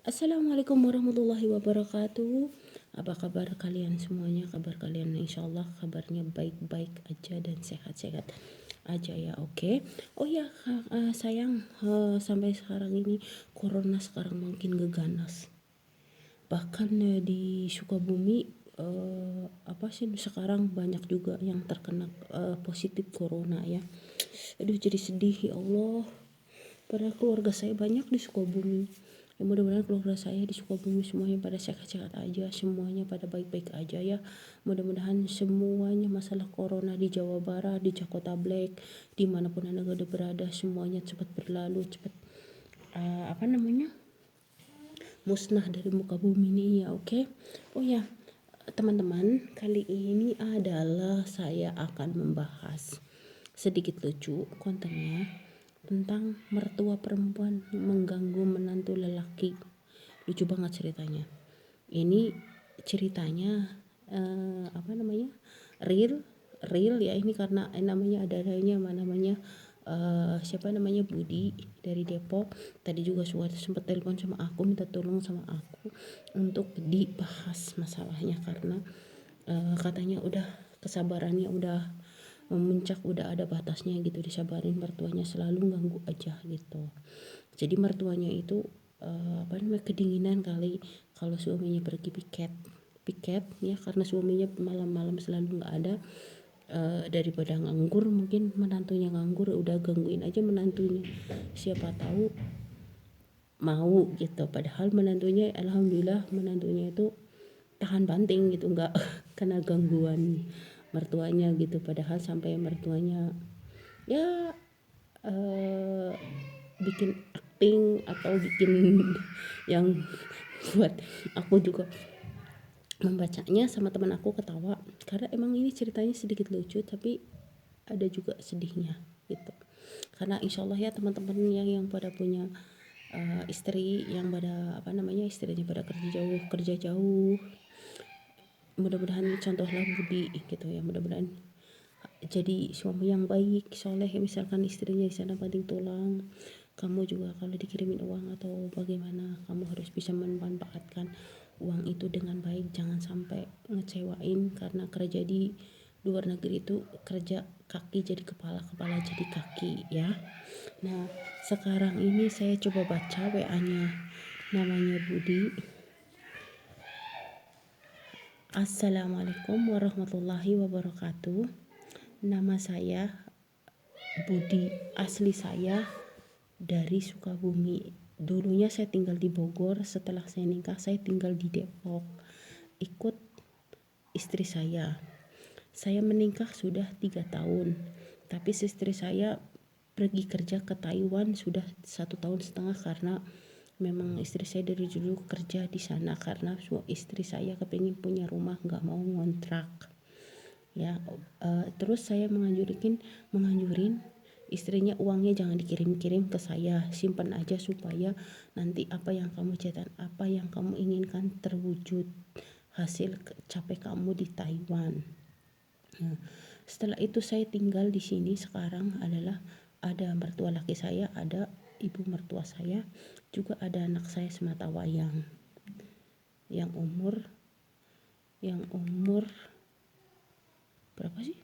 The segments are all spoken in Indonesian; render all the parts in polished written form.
Assalamualaikum warahmatullahi wabarakatuh. Apa kabar kalian semuanya? Kabar kalian insya Allah kabarnya baik-baik aja dan sehat-sehat aja ya, oke. Oh ya, sayang, sampai sekarang ini corona sekarang makin geganas. Bahkan di Sukabumi apa sih sekarang banyak juga yang terkena positif corona ya. Aduh, jadi sedih ya Allah. Padahal keluarga saya banyak di Sukabumi. Ya mudah-mudahan keluarga saya di Sukabumi semuanya pada sehat-sehat aja, semuanya pada baik-baik aja ya. Mudah-mudahan semuanya masalah corona di Jawa Barat, di Jabodetabek, dimanapun anda berada, semuanya cepat berlalu, cepat musnah dari muka bumi ini ya, oke. Oh ya, teman-teman, kali ini adalah saya akan membahas sedikit lucu kontennya tentang mertua perempuan mengganggu menantu lelaki. Lucu banget ceritanya. Ini ceritanya real real ya, ini karena namanya adanya namanya siapa namanya Budi dari Depok. Tadi juga sempat telepon sama aku, minta tolong sama aku untuk dibahas masalahnya karena katanya udah kesabarannya udah memuncak, udah ada batasnya gitu, disabarin, mertuanya selalu ganggu aja gitu. Jadi mertuanya itu kedinginan kali kalau suaminya pergi piket ya, karena suaminya malam-malam selalu nggak ada. Daripada nganggur, mungkin menantunya nganggur, udah gangguin aja menantunya, siapa tahu mau gitu. Padahal menantunya, alhamdulillah menantunya itu tahan banting gitu, nggak kena gangguan mertuanya gitu. Padahal sampai mertuanya ya bikin acting atau bikin yang buat aku juga membacanya sama teman aku ketawa, karena emang ini ceritanya sedikit lucu tapi ada juga sedihnya gitu. Karena insya Allah ya teman-teman yang pada punya istri yang pada istrinya pada kerja jauh, mudah-mudahan contohlah Budi gitu ya, mudah-mudahan jadi suami yang baik, soleh. Misalkan istrinya di sana banting tulang, kamu juga kalau dikirimin uang atau bagaimana, kamu harus bisa memanfaatkan uang itu dengan baik, jangan sampai ngecewain. Karena kerja di luar negeri itu kerja kaki jadi kepala, kepala jadi kaki ya. Nah sekarang ini saya coba baca WA-nya, namanya Budi. Assalamualaikum warahmatullahi wabarakatuh. Nama saya Budi, asli saya dari Sukabumi. Dulunya saya tinggal di Bogor, setelah saya nikah saya tinggal di Depok. Ikut istri saya. Saya menikah sudah 3 tahun, tapi istri saya pergi kerja ke Taiwan sudah 1,5 tahun karena memang istri saya dari dulu kerja di sana, karena istri saya kepingin punya rumah, nggak mau ngontrak ya. Terus saya menganjurin istrinya, uangnya jangan dikirim-kirim ke saya, simpan aja supaya nanti apa yang kamu cita, apa yang kamu inginkan terwujud hasil capek kamu di Taiwan. Nah, setelah itu saya tinggal di sini sekarang adalah ada mertua laki saya, ada ibu mertua saya, juga ada anak saya semata wayang yang umur berapa sih?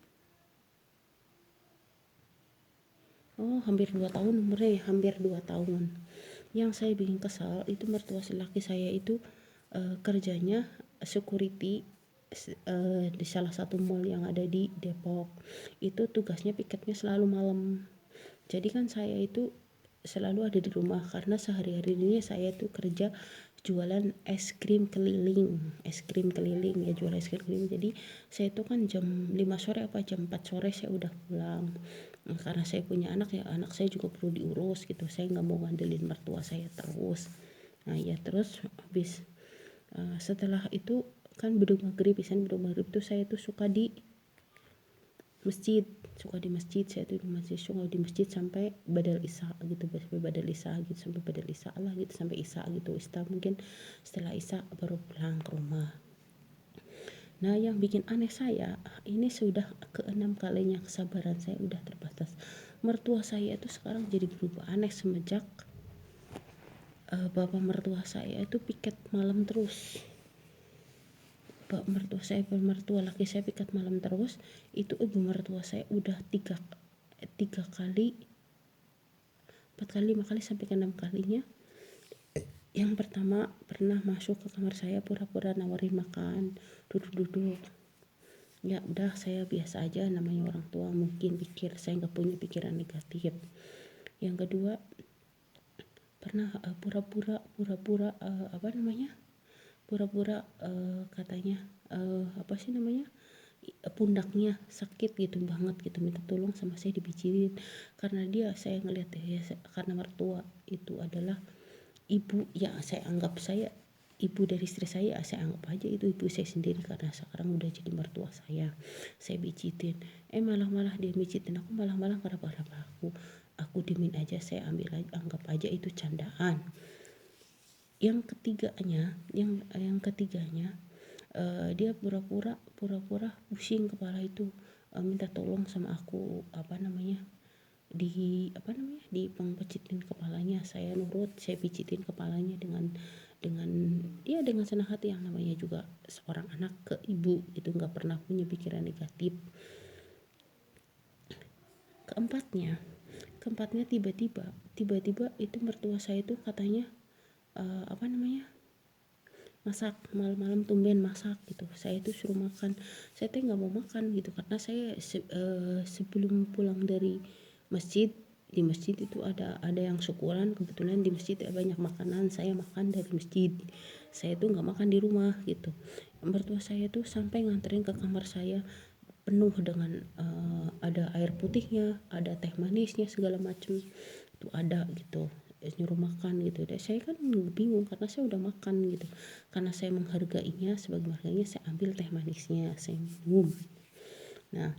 Hampir 2 tahun umurnya, hampir 2 tahun. Yang saya bikin kesal itu mertua laki saya itu kerjanya security di salah satu mall yang ada di Depok. Itu tugasnya piketnya selalu malam. Jadi kan saya itu selalu ada di rumah karena sehari-hari ini saya tuh kerja jualan es krim keliling ya, jual es krim keliling. Jadi saya itu kan jam 5 sore apa jam 4 sore saya udah pulang. Nah, karena saya punya anak ya, anak saya juga perlu diurus gitu, saya nggak mau ngandelin mertua saya terus. Nah ya, terus habis setelah itu kan beduk maghrib itu saya tuh suka di masjid, saya tuh di masjid, suka di masjid sampai badal isya gitu, sampai badal isya lah gitu, sampai isya gitu. Mungkin setelah isya baru pulang ke rumah. Nah yang bikin aneh saya, ini sudah ke-6 kalinya, kesabaran saya udah terbatas. Mertua saya itu sekarang jadi berubah aneh semenjak bapak mertua saya itu piket malam terus. Bapak mertua saya, mertua laki saya piket malam terus. Itu ibu mertua saya udah tiga kali, 4 kali, 5 kali sampai ke 6 kalinya. Yang pertama pernah masuk ke kamar saya pura-pura nawarin makan, duduk-duduk. Ya udah, saya biasa aja, namanya orang tua, mungkin pikir saya nggak punya pikiran negatif. Yang kedua pernah pura-pura katanya apa sih namanya, pundaknya sakit gitu banget gitu, minta tolong sama saya dipijitin. Karena saya ngelihat ya, karena mertua itu adalah ibu yang saya anggap, saya ibu dari istri saya anggap aja itu ibu saya sendiri, karena sekarang udah jadi mertua saya pijitin. Malah dia pijitin aku, malah kenapa aku diemin aja, saya anggap aja itu candaan. Yang ketiganya dia pura-pura pusing kepala itu, minta tolong sama aku di pempejitin kepalanya. Saya nurut, saya pijitin kepalanya dengan senang hati, yang namanya juga seorang anak ke ibu itu nggak pernah punya pikiran negatif. Keempatnya tiba-tiba itu mertua saya itu katanya masak malam-malam, tumben masak gitu. Saya itu suruh makan, saya tuh nggak mau makan gitu, karena saya sebelum pulang dari masjid, di masjid itu ada yang syukuran, kebetulan di masjid banyak makanan, saya makan dari masjid. Saya tuh nggak makan di rumah gitu. Mertua saya tuh sampai nganterin ke kamar saya penuh dengan ada air putihnya, ada teh manisnya, segala macam itu ada gitu, nyuruh makan gitu. Dan saya kan bingung karena saya udah makan gitu, karena saya menghargainya, sebagai menghargainya saya ambil teh manisnya, saya minum. Nah,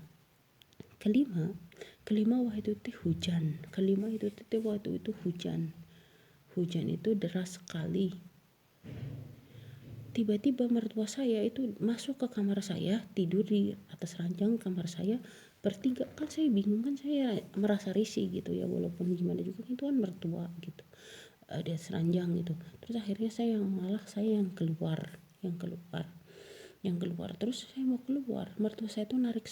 kelima waktu itu hujan. Hujan itu deras sekali. Tiba-tiba mertua saya itu masuk ke kamar saya, tidur di atas ranjang kamar saya bertiga. Kan saya bingung, kan saya merasa risih gitu ya, walaupun gimana juga itu kan mertua gitu, di atas ranjang gitu. Terus akhirnya saya yang keluar. Terus saya mau keluar, mertua saya tuh narik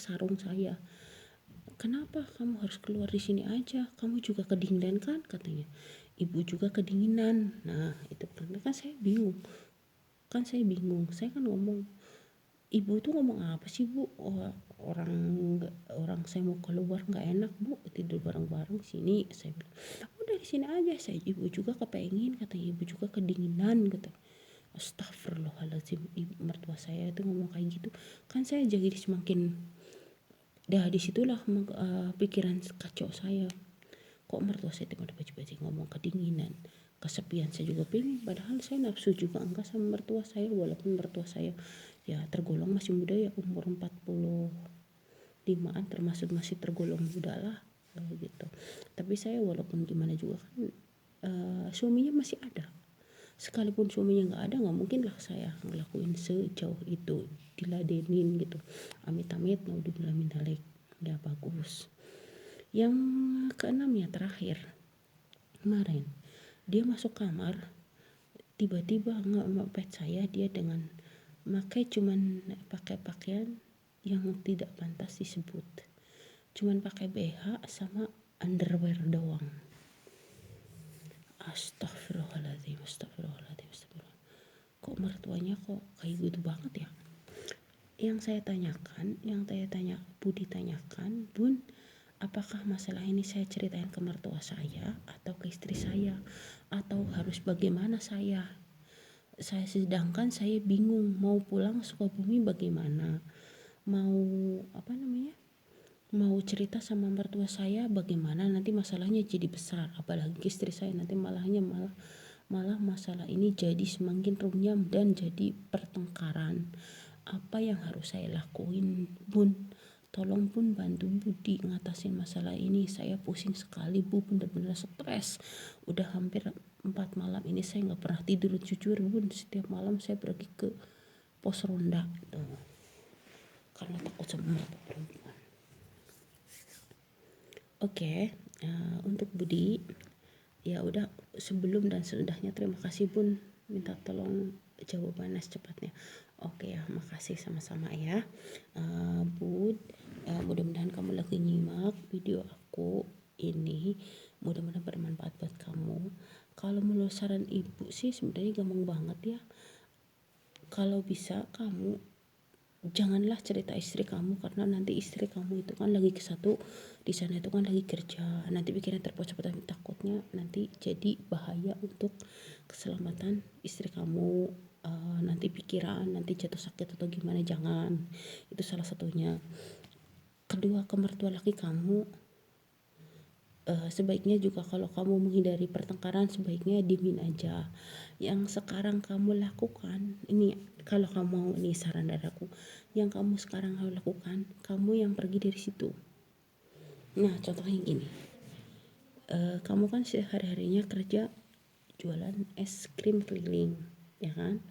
sarung saya. Kenapa kamu harus keluar di sini aja? Kamu juga kedinginan kan, katanya. Ibu juga kedinginan. Nah itu kan saya bingung. Saya kan ngomong, ibu tuh ngomong apa sih bu? Orang saya mau keluar nggak enak bu, tidur bareng-bareng sini. Saya bilang, udah di sini aja. Ibu juga kepengen, katanya, ibu juga kedinginan gitu. Astagfirullahaladzim, ibu mertua saya itu ngomong kayak gitu. Kan saya jadi semakin, disitulah pikiran kacau saya. Kok mertua saya tiba baju-baju ngomong kedinginan, kesepian. Saya juga pengen, padahal saya nafsu juga enggak sama mertua saya, walaupun mertua saya ya tergolong masih muda ya, umur 45an, termasuk masih tergolong muda lah gitu. Tapi saya walaupun gimana juga kan suaminya masih ada. Sekalipun suaminya nggak ada, nggak mungkin lah saya ngelakuin sejauh itu, diladenin gitu. Amit-amit naudzubillah min dzalik, ya bagus. Yang keenam ya, terakhir, kemarin dia masuk kamar, tiba-tiba ngepet saya, dia dengan cuman pakai pakaian yang tidak pantas disebut, cuman pakai BH sama underwear doang. Astagfirullahaladzim. Kok mertuanya kok kayak gitu banget ya? Yang saya tanyakan, Budi tanyakan, Bun, apakah masalah ini saya ceritain ke mertua saya atau ke istri saya, atau harus bagaimana saya sedangkan saya bingung mau pulang Sukabumi bagaimana, mau cerita sama mertua saya bagaimana, nanti masalahnya jadi besar, apalagi istri saya nanti malah masalah ini jadi semakin runyam dan jadi pertengkaran. Apa yang harus saya lakuin, Bun? Tolong Bun bantu Budi ngatasin masalah ini. Saya pusing sekali Bu, bener-bener stres. Udah hampir 4 malam ini saya gak pernah tidur, jujur Bun. Setiap malam saya pergi ke pos ronda tuh, karena takut sama perempuan. Oke, untuk Budi ya udah, sebelum dan sesudahnya terima kasih Bun, minta tolong jawabannya secepatnya. Oke ya, makasih sama-sama ya. Bun, mudah-mudahan kamu lagi nyimak video aku ini, mudah-mudahan bermanfaat buat kamu. Kalau menurut saran ibu sih sebenarnya gampang banget ya. Kalau bisa kamu janganlah cerita istri kamu, karena nanti istri kamu itu kan lagi ke satu di sana itu kan lagi kerja, nanti pikiran terpojok, tapi takutnya nanti jadi bahaya untuk keselamatan istri kamu, nanti pikiran nanti jatuh sakit atau gimana, jangan. Itu salah satunya. Kedua, ke mertua laki kamu, sebaiknya juga kalau kamu menghindari pertengkaran sebaiknya diemin aja. Yang sekarang kamu lakukan ini, kalau kamu mau, ini saran dari aku, yang kamu sekarang harus lakukan, kamu yang pergi dari situ. Nah contohnya gini, kamu kan sehari-harinya kerja jualan es krim keliling, ya kan?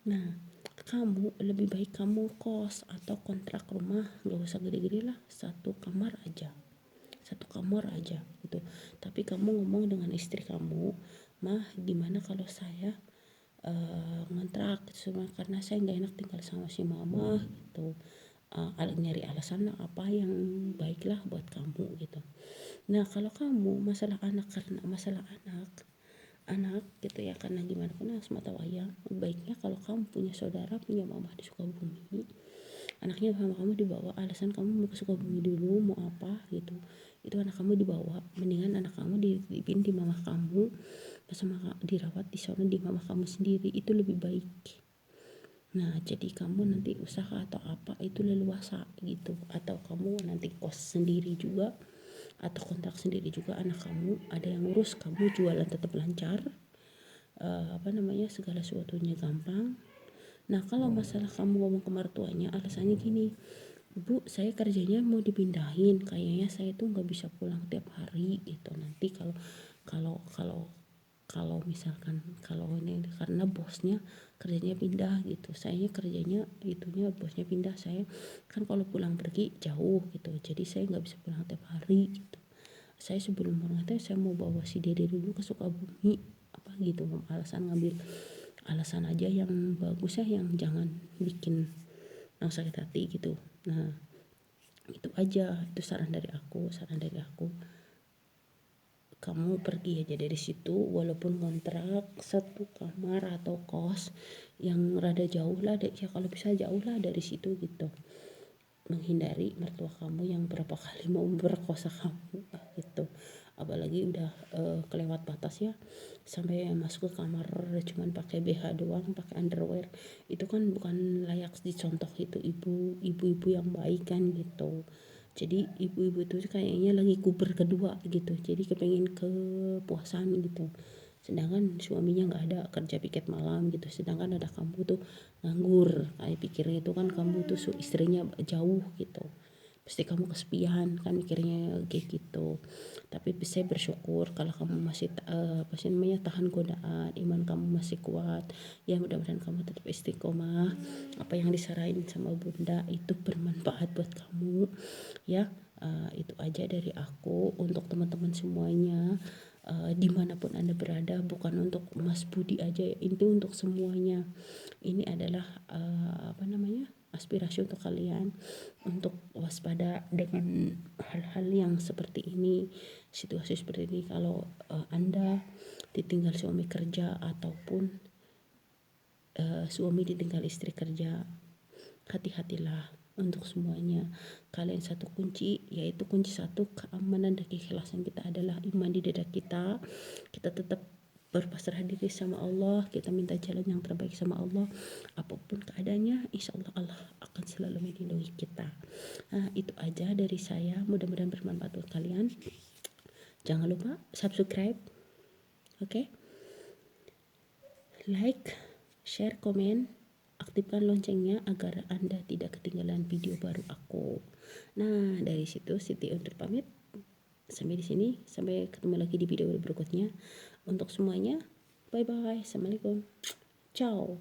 Nah kamu lebih baik kamu kos atau kontrak rumah, gak usah gede-gede lah, satu kamar aja gitu. Tapi kamu ngomong dengan istri kamu, mah gimana kalau saya ngontrak gitu, karena saya nggak enak tinggal sama si mama gitu, nyari alasan apa yang baiklah buat kamu gitu. Nah kalau kamu masalah anak, karena masalah anak gitu ya, karena gimana pun semata wayang, baiknya kalau kamu punya saudara, punya mama di Sukabumi, anaknya sama kamu dibawa, alasan kamu mau ke Sukabumi dulu mau apa gitu, itu anak kamu dibawa, mendingan anak kamu dititipin di mama kamu, sama dirawat di sana di mama kamu sendiri, itu lebih baik. Nah jadi kamu nanti usaha atau apa itu leluasa gitu, atau kamu nanti kos sendiri juga atau kontrak sendiri juga, anak kamu ada yang ngurus, kamu jualan tetap lancar, segala sesuatunya gampang. Nah kalau masalah kamu ngomong ke mertuanya, alasannya gini, Bu saya kerjanya mau dipindahin, kayaknya saya tuh nggak bisa pulang tiap hari gitu, nanti kalau kalau kalau kalau misalkan kalau ini karena bosnya kerjanya pindah gitu, saya kerjanya itunya bosnya pindah, saya kan kalau pulang pergi jauh gitu, jadi saya nggak bisa pulang tiap hari gitu. Saya sebelum berangkat saya mau bawa si dede dulu ke Sukabumi apa gitu, alasan aja yang bagus ya, yang jangan bikin yang sakit hati gitu. Nah itu aja, itu saran dari aku. Kamu pergi aja dari situ, walaupun kontrak satu kamar atau kos yang rada jauh lah, ya kalau bisa jauh lah dari situ gitu, menghindari mertua kamu yang berapa kali mau memperkosa kamu gitu. Apalagi udah kelewat batas ya, sampai masuk ke kamar cuman pakai BH doang, pakai underwear, itu kan bukan layak dicontoh, itu ibu-ibu yang baik kan gitu. Jadi ibu-ibu itu kayaknya lagi kuber kedua gitu, jadi kepengen kepuasan gitu, sedangkan suaminya nggak ada, kerja piket malam gitu, sedangkan ada kamu tuh nganggur, kayak pikirnya itu kan kamu tuh istrinya jauh gitu, pasti kamu kesepian kan mikirnya kayak gitu. Tapi saya bersyukur kalau kamu masih tahan godaan, iman kamu masih kuat ya, mudah-mudahan kamu tetap istiqomah, apa yang disaranin sama bunda itu bermanfaat buat kamu ya. Itu aja dari aku untuk teman-teman semuanya, dimanapun anda berada, bukan untuk Mas Budi aja, ini untuk semuanya. Ini adalah aspirasi untuk kalian untuk waspada dengan hal-hal yang seperti ini, situasi seperti ini. Kalau anda ditinggal suami kerja ataupun suami ditinggal istri kerja, hati-hatilah untuk semuanya. Kalian satu kunci, yaitu kunci satu, keamanan dan keikhlasan kita adalah iman di dada kita. Kita tetap berpasrah diri sama Allah, kita minta jalan yang terbaik sama Allah, apapun keadaannya insya Allah Allah akan selalu melindungi kita. Nah itu aja dari saya, mudah-mudahan bermanfaat buat kalian. Jangan lupa subscribe, oke? Like, share, komen, aktifkan loncengnya agar anda tidak ketinggalan video baru aku. Nah dari situ Siti undur pamit. Sampai di sini, sampai ketemu lagi di video berikutnya. Untuk semuanya, bye bye, assalamualaikum, ciao.